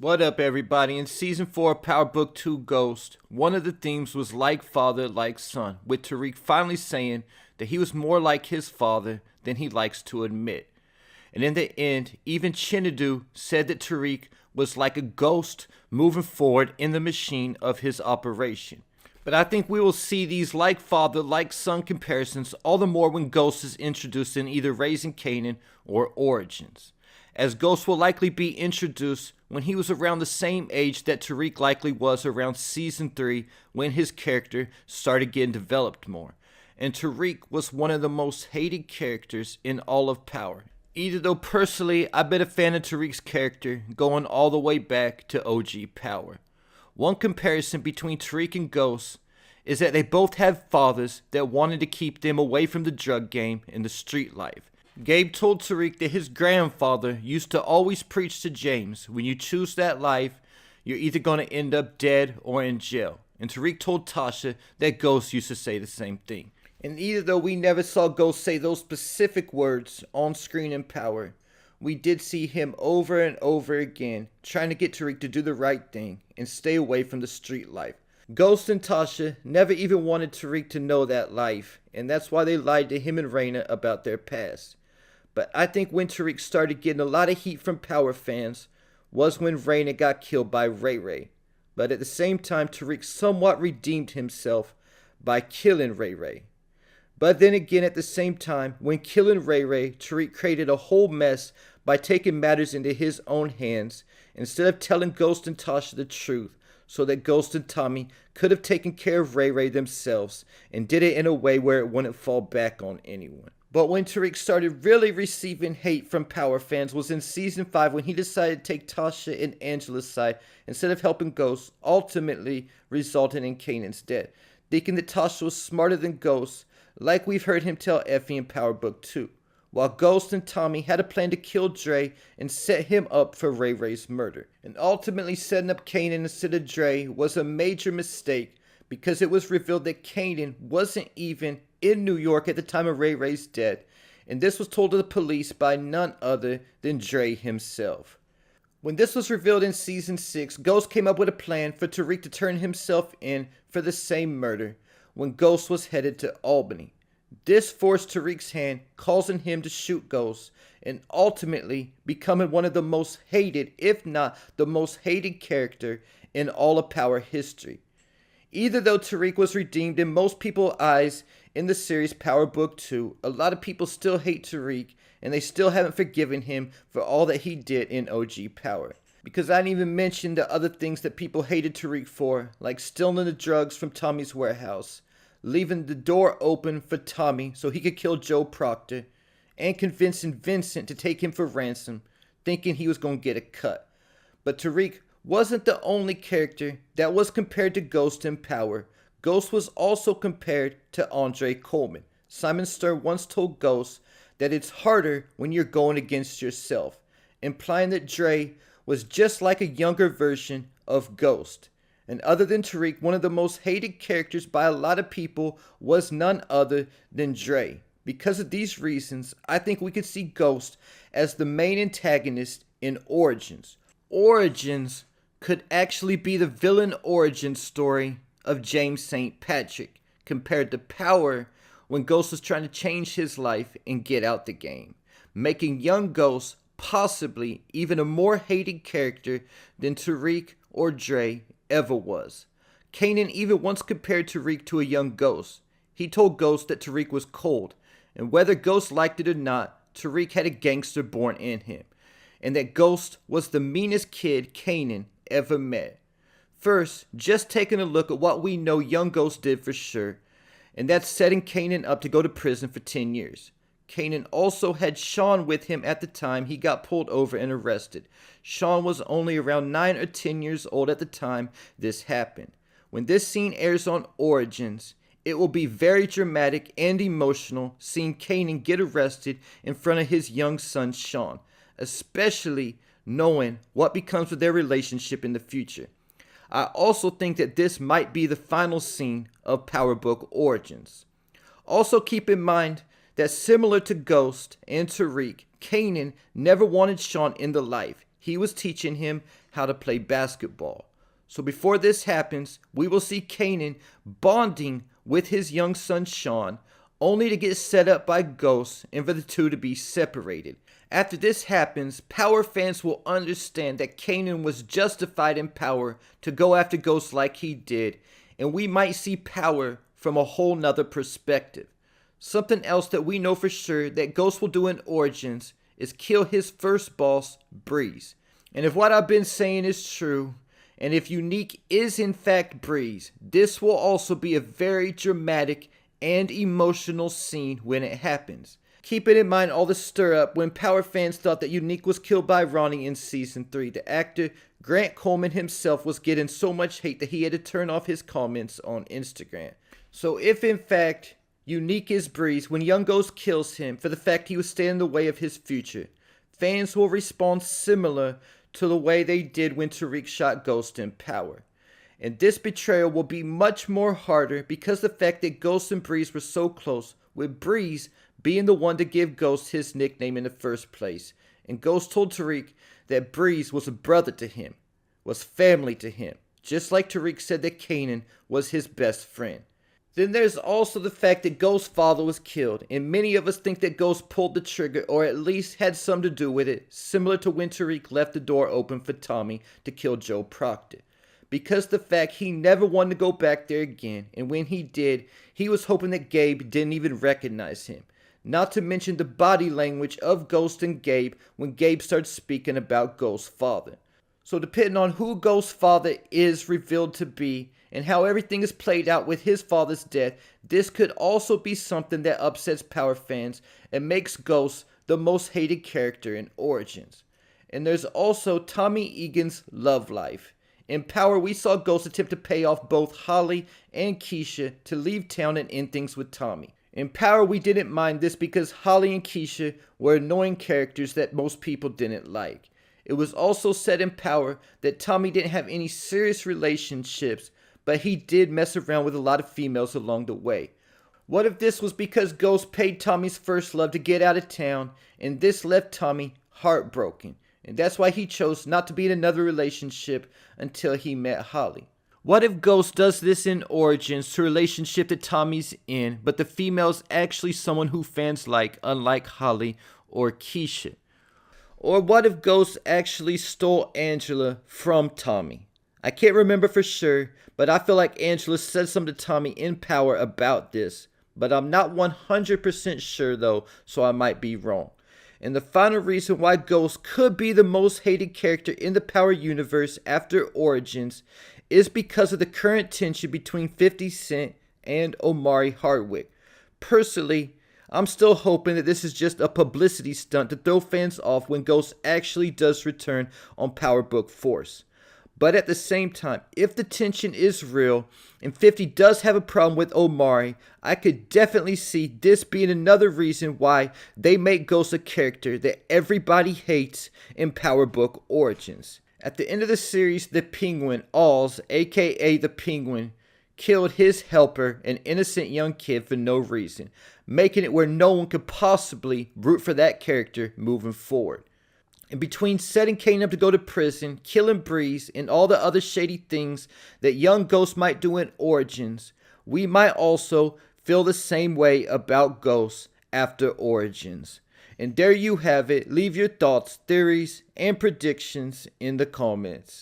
What up, everybody? In Season 4 of Power Book 2 Ghost, one of the themes was like father, like son, with Tariq finally saying that he was more like his father than he likes to admit. And in the end, even Chinadu said that Tariq was like a ghost moving forward in the machine of his operation. But I think we will see these like father, like son comparisons all the more when Ghost is introduced in either Raising Kanan or Origins, as Ghost will likely be introduced when he was around the same age that Tariq likely was around Season 3 when his character started getting developed more. And Tariq was one of the most hated characters in all of Power. Either though personally I've been a fan of Tariq's character going all the way back to OG Power. One comparison between Tariq and Ghost is that they both had fathers that wanted to keep them away from the drug game and the street life. Gabe told Tariq that his grandfather used to always preach to James, when you choose that life, you're either going to end up dead or in jail. And Tariq told Tasha that Ghost used to say the same thing. And either though we never saw Ghost say those specific words on screen in Power, we did see him over and over again trying to get Tariq to do the right thing and stay away from the street life. Ghost and Tasha never even wanted Tariq to know that life, and that's why they lied to him and Raina about their past. But I think when Tariq started getting a lot of heat from Power fans was when Raina got killed by Ray Ray. But at the same time, Tariq somewhat redeemed himself by killing Ray Ray. But then again, at the same time, when killing Ray Ray, Tariq created a whole mess by taking matters into his own hands instead of telling Ghost and Tasha the truth, so that Ghost and Tommy could have taken care of Ray Ray themselves and did it in a way where it wouldn't fall back on anyone. But when Tariq started really receiving hate from Power fans was in Season 5 when he decided to take Tasha and Angela's side instead of helping Ghost, ultimately resulting in Kanan's death. Thinking that Tasha was smarter than Ghost, like we've heard him tell Effie in Power Book 2. While Ghost and Tommy had a plan to kill Dre and set him up for Ray Ray's murder. And ultimately setting up Kanan instead of Dre was a major mistake because it was revealed that Kanan wasn't even in New York at the time of Ray Ray's death, and this was told to the police by none other than Dre himself. When this was revealed in Season 6, Ghost came up with a plan for Tariq to turn himself in for the same murder when Ghost was headed to Albany. This forced Tariq's hand, causing him to shoot Ghost, and ultimately becoming one of the most hated, if not the most hated character in all of Power history. Either though Tariq was redeemed in most people's eyes in the series Power Book 2, a lot of people still hate Tariq, and they still haven't forgiven him for all that he did in OG Power. Because I didn't even mention the other things that people hated Tariq for, like stealing the drugs from Tommy's warehouse, leaving the door open for Tommy so he could kill Joe Proctor, and convincing Vincent to take him for ransom, thinking he was going to get a cut. But Tariq wasn't the only character that was compared to Ghost in Power. Ghost was also compared to Andre Coleman. Simon Stern once told Ghost that it's harder when you're going against yourself, implying that Dre was just like a younger version of Ghost. And other than Tariq, one of the most hated characters by a lot of people was none other than Dre. Because of these reasons, I think we could see Ghost as the main antagonist in Origins. Origins could actually be the villain origin story of James St. Patrick, compared to Power when Ghost was trying to change his life and get out the game, making young Ghost possibly even a more hated character than Tariq or Dre ever was. Kanan even once compared Tariq to a young Ghost. He told Ghost that Tariq was cold, and whether Ghost liked it or not, Tariq had a gangster born in him, and that Ghost was the meanest kid Kanan ever met. First, just taking a look at what we know young Ghost did for sure, and that's setting Kanan up to go to prison for 10 years. Kanan also had Sean with him at the time he got pulled over and arrested. Sean was only around 9 or 10 years old at the time this happened. When this scene airs on Origins, it will be very dramatic and emotional seeing Kanan get arrested in front of his young son Sean, especially knowing what becomes of their relationship in the future. I also think that this might be the final scene of Power Book Origins. Also keep in mind that similar to Ghost and Tariq, Kanan never wanted Sean in the life. he was teaching him how to play basketball. So before this happens, we will see Kanan bonding with his young son Sean, only to get set up by Ghost and for the two to be separated. After this happens, Power fans will understand that Kanan was justified in Power to go after Ghost like he did, and we might see Power from a whole nother perspective. Something else that we know for sure that Ghost will do in Origins is kill his first boss, Breeze. And if what I've been saying is true, and if Unique is in fact Breeze, this will also be a very dramatic and emotional scene when it happens. Keeping in mind all the stir up when Power fans thought that Unique was killed by Ronnie in Season 3, the actor Grant Coleman himself was getting so much hate that he had to turn off his comments on Instagram. So if in fact Unique is Breeze when Young Ghost kills him for the fact he was standing in the way of his future, fans will respond similar to the way they did when Tariq shot Ghost in Power. And this betrayal will be much more harder because the fact that Ghost and Breeze were so close, with Breeze being the one to give Ghost his nickname in the first place. And Ghost told Tariq that Breeze was a brother to him, was family to him, just like Tariq said that Kanan was his best friend. Then there's also the fact that Ghost's father was killed, and many of us think that Ghost pulled the trigger or at least had some to do with it, similar to when Tariq left the door open for Tommy to kill Joe Proctor. Because the fact he never wanted to go back there again, and when he did, he was hoping that Gabe didn't even recognize him. Not to mention the body language of Ghost and Gabe when Gabe starts speaking about Ghost's father. So depending on who Ghost's father is revealed to be, and how everything is played out with his father's death, this could also be something that upsets Power fans and makes Ghost the most hated character in Origins. And there's also Tommy Egan's love life. In Power, we saw Ghost attempt to pay off both Holly and Keisha to leave town and end things with Tommy. In Power, we didn't mind this because Holly and Keisha were annoying characters that most people didn't like. It was also said in Power that Tommy didn't have any serious relationships, but he did mess around with a lot of females along the way. What if this was because Ghost paid Tommy's first love to get out of town, and this left Tommy heartbroken, and that's why he chose not to be in another relationship until he met Holly? What if Ghost does this in Origins to a relationship that Tommy's in, but the female's actually someone who fans like, unlike Holly or Keisha? Or what if Ghost actually stole Angela from Tommy? I can't remember for sure, but I feel like Angela said something to Tommy in Power about this. But I'm not 100% sure though, so I might be wrong. And the final reason why Ghost could be the most hated character in the Power universe after Origins is because of the current tension between 50 Cent and Omari Hardwick. Personally, I'm still hoping that this is just a publicity stunt to throw fans off when Ghost actually does return on Power Book Force. But at the same time, if the tension is real and 50 does have a problem with Omari, I could definitely see this being another reason why they make Ghost a character that everybody hates in Power Book Origins. At the end of the series, the Penguin, Alls, aka the Penguin, killed his helper, an innocent young kid, for no reason, making it where no one could possibly root for that character moving forward. And between setting Kanan up to go to prison, killing Breeze, and all the other shady things that young Ghost might do in Origins, we might also feel the same way about Ghost after Origins. And there you have it. Leave your thoughts, theories, and predictions in the comments.